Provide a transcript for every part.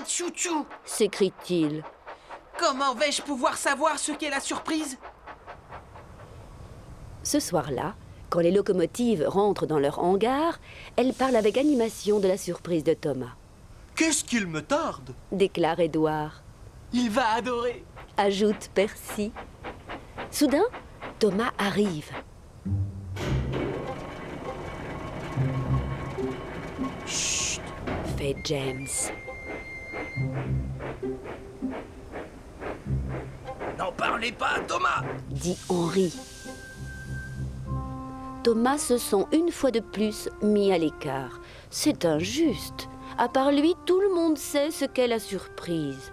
un chouchou! s'écrie-t-il. Comment vais-je pouvoir savoir ce qu'est la surprise? Ce soir-là, quand les locomotives rentrent dans leur hangar, elles parlent avec animation de la surprise de Thomas. Qu'est-ce qu'il me tarde? Déclare Édouard. Il va adorer! Ajoute Percy. Soudain, Thomas arrive. Chut, fait James. N'en parlez pas, Thomas! Dit Henri. Thomas se sent une fois de plus mis à l'écart. C'est injuste. À part lui, tout le monde sait ce qu'est la surprise.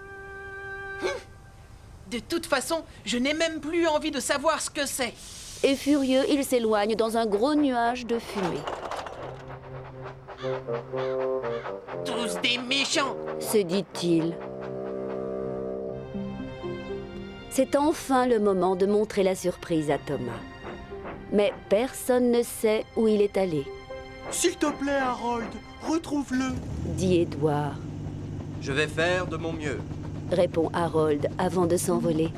De toute façon, je n'ai même plus envie de savoir ce que c'est. Et furieux, il s'éloigne dans un gros nuage de fumée. Tous des méchants! Se dit-il. C'est enfin le moment de montrer la surprise à Thomas. Mais personne ne sait où il est allé, S'il te plaît, Harold, retrouve-le. dit Édouard. Je vais faire de mon mieux. Répond Harold avant de s'envoler.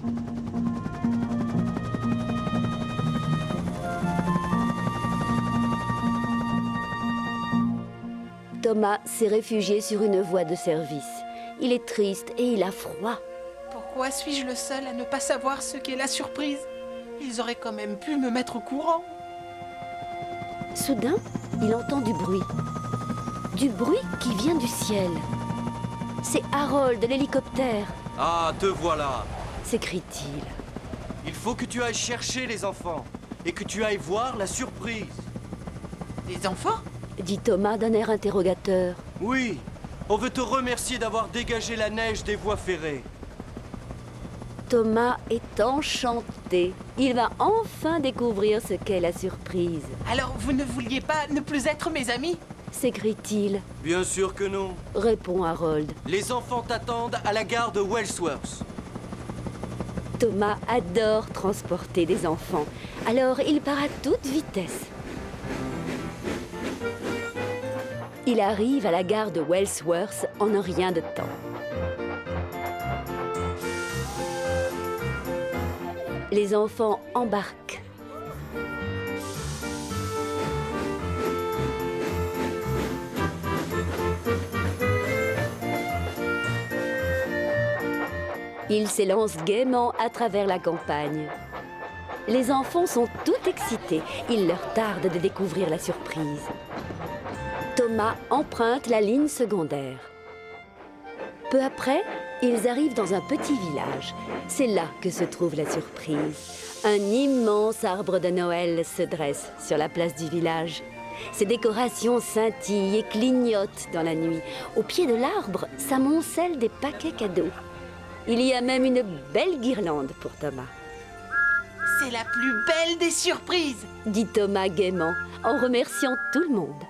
Thomas s'est réfugié sur une voie de service. Il est triste et il a froid. Pourquoi suis-je le seul à ne pas savoir ce qu'est la surprise? Ils auraient quand même pu me mettre au courant. Soudain, il entend du bruit. Du bruit qui vient du ciel. C'est Harold, l'hélicoptère, Ah, te voilà. s'écrie-t-il. Il faut que tu ailles chercher les enfants et que tu ailles voir la surprise. Des enfants? Dit Thomas d'un air interrogateur. Oui, on veut te remercier d'avoir dégagé la neige des voies ferrées. Thomas est enchanté. Il va enfin découvrir ce qu'est la surprise. Alors vous ne vouliez pas ne plus être mes amis? S'écrie-t-il. Bien sûr que non. Répond Harold. Les enfants t'attendent à la gare de Wellsworth. Thomas adore transporter des enfants. Alors il part à toute vitesse. Il arrive à la gare de Wellsworth en un rien de temps. Les enfants embarquent. Ils s'élancent gaiement à travers la campagne. Les enfants sont tout excités. Il leur tarde de découvrir la surprise. Thomas emprunte la ligne secondaire. Peu après, ils arrivent dans un petit village. C'est là que se trouve la surprise. Un immense arbre de Noël se dresse sur la place du village. Ses décorations scintillent et clignotent dans la nuit. Au pied de l'arbre s'amoncellent des paquets cadeaux. Il y a même une belle guirlande pour Thomas. C'est la plus belle des surprises! Dit Thomas gaiement en remerciant tout le monde.